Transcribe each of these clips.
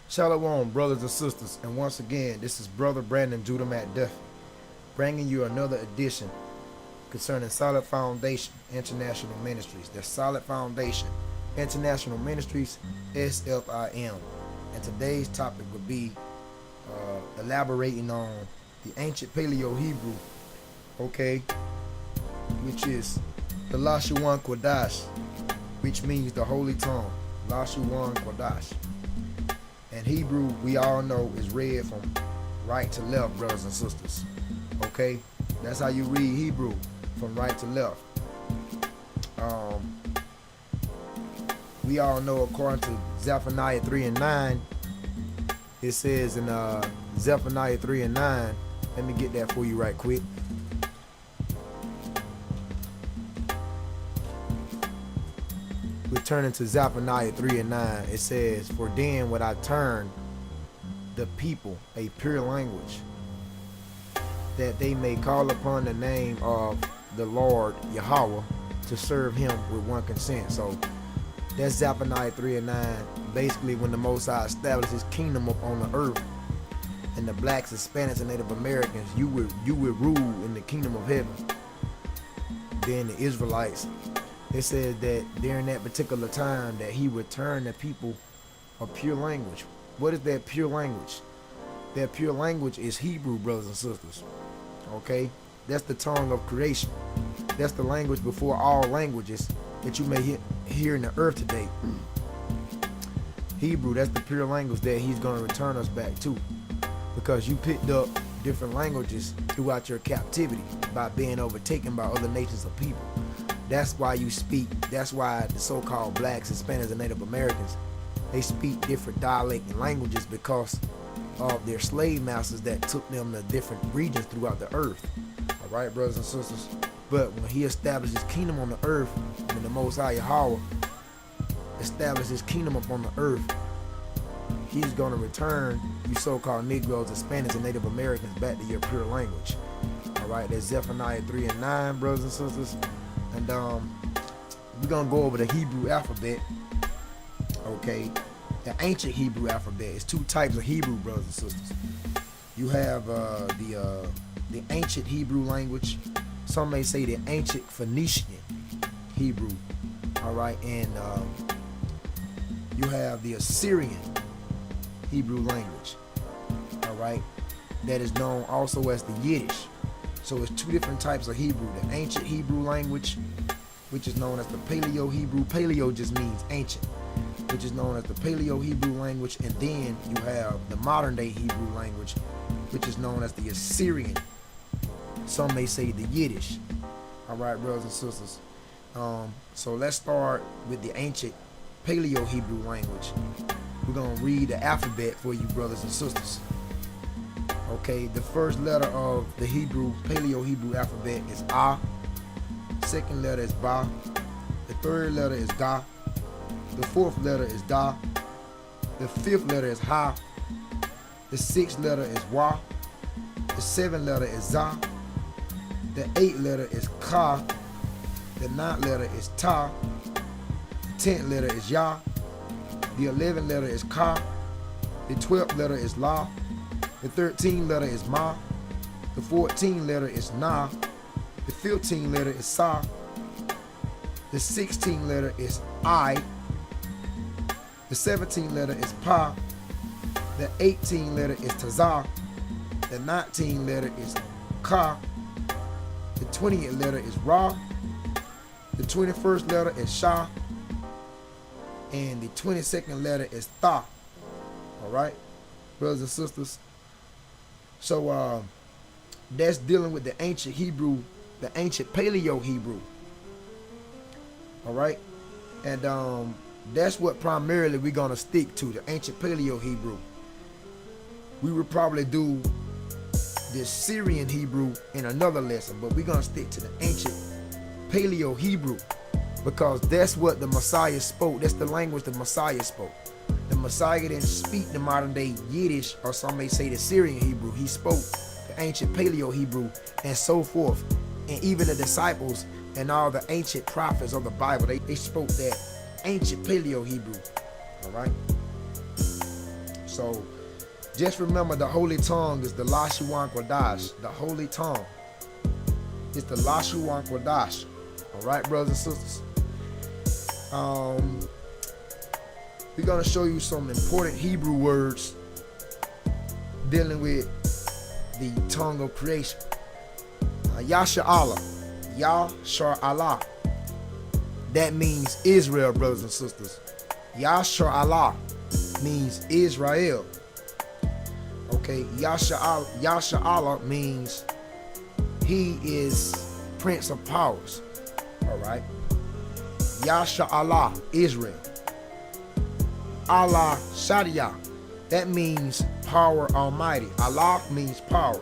Shalom, brothers and sisters, and once again, this is Brother Brandon Judah Matt Duffy, bringing you another edition concerning Solid Foundation International Ministries. That's Solid Foundation International Ministries, SFIM. And today's topic would be elaborating on the ancient Paleo Hebrew, okay, which is the Lashuan Kodash, which means the holy tongue, Lashuan Kodash. And Hebrew, we all know, is read from right to left, brothers and sisters. Okay? That's how you read Hebrew, from right to left. We all know, according to Zephaniah 3 and 9, it says in Zephaniah 3 and 9, let me get that for you right quick. Returning to Zephaniah 3 and 9, it says, "For then would I turn the people a pure language, that they may call upon the name of the Lord Yahweh to serve him with one consent." So that's Zephaniah 3 and 9. Basically, when the Most High established his kingdom up on the earth, and the blacks, Hispanics, and Native Americans, you would rule in the kingdom of heaven. Then the Israelites, it says that during that particular time that he would turn the people a pure language. What is that pure language? That pure language is Hebrew, brothers and sisters. Okay? That's the tongue of creation. That's the language before all languages that you may hear in the earth today. Hebrew, that's the pure language that he's going to return us back to. Because you picked up different languages throughout your captivity by being overtaken by other nations of people. That's why you speak, that's why the so-called blacks, Hispanics, and Native Americans, they speak different dialect and languages because of their slave masters that took them to different regions throughout the earth. All right, brothers and sisters. But when he established his kingdom on the earth, when the Most High Yahweh established his kingdom upon the earth, he's going to return you so-called Negroes, Hispanics, and Native Americans back to your pure language. All right, that's Zephaniah 3 and 9, brothers and sisters. And we're going to go over the Hebrew alphabet. Okay, the ancient Hebrew alphabet is two types of Hebrew, brothers and sisters. You have the ancient Hebrew language. Some may say the ancient Phoenician Hebrew. All right, and you have the Assyrian Hebrew language. All right, that is known also as the Yiddish. So it's two different types of Hebrew. The ancient Hebrew language, which is known as the Paleo Hebrew. Paleo just means ancient, which is known as the Paleo Hebrew language. And then you have the modern day Hebrew language, which is known as the Assyrian. Some may say the Yiddish. All right, brothers and sisters. So let's start with the ancient Paleo Hebrew language. We're going to read the alphabet for you, brothers and sisters. Okay, the first letter of the Paleo Hebrew alphabet is A. Second letter is Ba. The third letter is Ga. The fourth letter is Da. The fifth letter is Ha. The sixth letter is Wa. The seventh letter is Za. The eighth letter is Ka. The ninth letter is Ta. The 10th letter is Ya. The 11th letter is Ka. The 12th letter is La. The 13th letter is Ma. The 14th letter is Na. The 15th letter is Sa. The 16th letter is I. The 17th letter is Pa. The 18th letter is Taza. The 19th letter is Ka. The 20th letter is Ra. The 21st letter is Sha. And the 22nd letter is Tha. All right, brothers and sisters. So that's dealing with the ancient Hebrew, the ancient Paleo Hebrew. All right, and that's what primarily we're gonna stick to, the ancient Paleo Hebrew. We would probably do the Syrian Hebrew in another lesson, but we're gonna stick to the ancient Paleo Hebrew because that's what the Messiah spoke. That's the language the Messiah spoke. The Messiah didn't speak the modern day Yiddish, or some may say the Syrian Hebrew. He spoke the ancient Paleo Hebrew and so forth. And even the disciples and all the ancient prophets of the Bible, they spoke that ancient Paleo Hebrew. All right. So just remember, the holy tongue is the Lashuan Kodash. The holy tongue is the Lashuan Kodash. All right, brothers and sisters. We're going to show you some important Hebrew words dealing with the tongue of creation. Yasha Allah. Yashar Allah. That means Israel, brothers and sisters. Yashar Allah means Israel. Okay, Yasha Allah means he is Prince of Powers. All right. Yasha Allah, Israel. Allah Shadia, that means power almighty. Allah means power.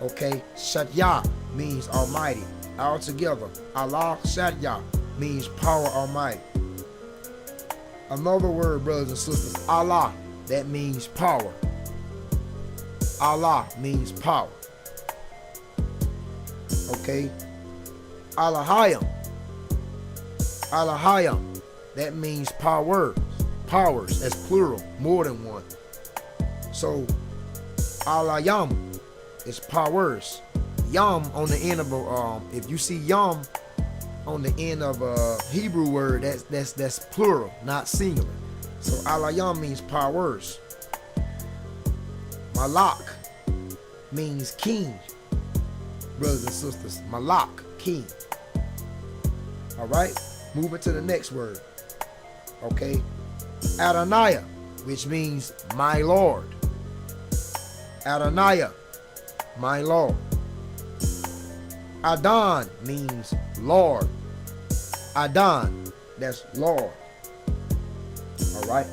Okay, Shadia means almighty. All together, Allah Shadia means power almighty. Another word, brothers and sisters, Allah, that means power. Allah means power. Okay, Allahayam. Allahayam, that means powers. Powers as plural, more than one. So Alayam is powers. Yam on the end of a if you see yam on the end of a Hebrew word, that's plural, not singular. So Alayam means powers. Malak means king, brothers and sisters. Malak, king. All right, moving to the next word. Okay, Adonai, which means my Lord. Adonai, my Lord. Adon means Lord. Adon, that's Lord. All right.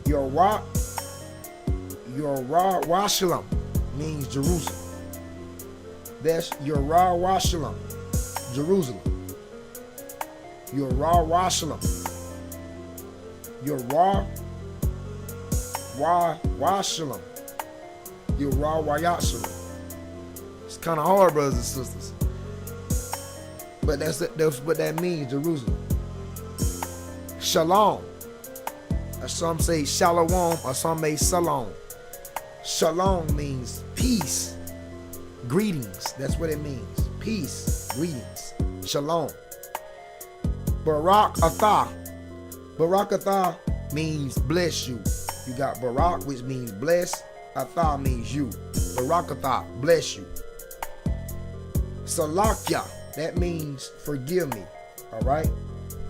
Yerushalayim means Jerusalem. That's Yerushalayim, Jerusalem. Yerushalayim. Yerushalayim. Yerushalayim. It's kind of hard, brothers and sisters. But that's what that means, Jerusalem. Shalom. Or some say shalom, or some may salom. Shalom means peace, greetings. That's what it means. Peace, greetings. Shalom. Barak Atah. Barak Atah means bless you. You got Barak, which means bless. Atah means you. Barak Atah, bless you. Salakya, that means forgive me. All right.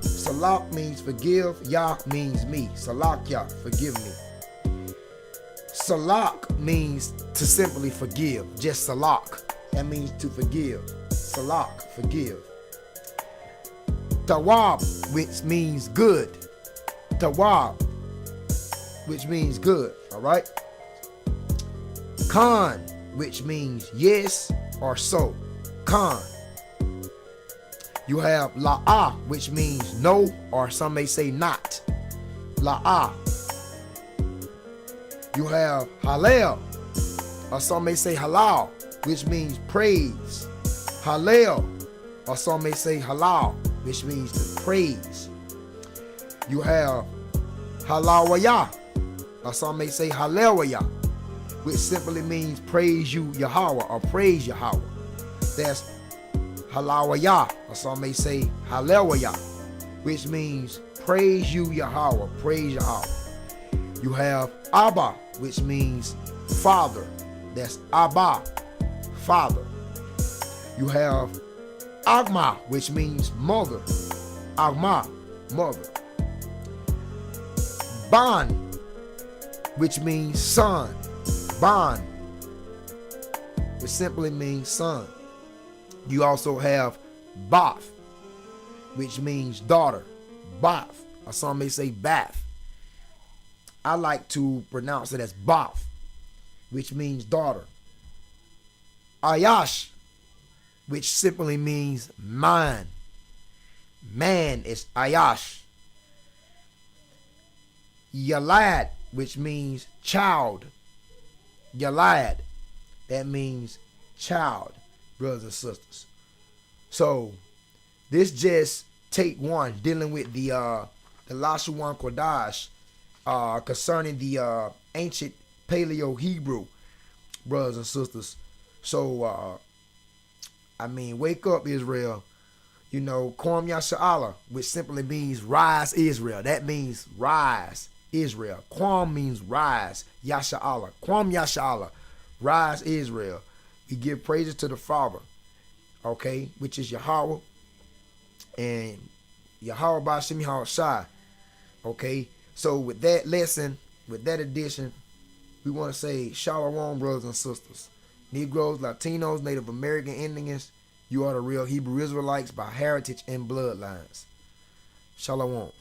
Salak means forgive. Yah means me. Salakya, forgive me. Salak means to simply forgive. Just salak. That means to forgive. Salak, forgive. Tawab, which means good. Tawab, which means good. All right. Khan, which means yes or so. Khan. You have la'ah, which means no, or some may say not. La'ah. You have halal, or some may say halal, which means praise. Halal, or some may say halal, which means to praise. You have halawayah, or some may say halawayah, which simply means praise you Yahweh, or praise Yahweh. That's halawayah, or some may say halawayah, which means praise you Yahweh, praise Yahweh. You have Abba, which means father. That's Abba, father. You have Agma, which means mother. Agma, mother. Ban, which means son. Ban, which simply means son. You also have Bath, which means daughter. Bath, or some may say bath. I like to pronounce it as Bath, which means daughter. Ayash, which simply means man. Man is Ayash. Yalad, which means child. Yalad, that means child, brothers and sisters. So this just take one dealing with the Lashuan Kodash concerning the ancient Paleo Hebrew, brothers and sisters. So, wake up, Israel. You know, Kwam Yasha'Allah, which simply means rise, Israel. That means rise, Israel. Kwam means rise, Yasha'Allah. Kwam Yasha'Allah, rise, Israel. We give praises to the Father, okay, which is Yahweh, and Yahweh Ba'Shem Yahweh Shai, okay. So with that lesson, with that addition, we want to say Shalom, brothers and sisters. Negroes, Latinos, Native American Indians, you are the real Hebrew Israelites by heritage and bloodlines. Shalom.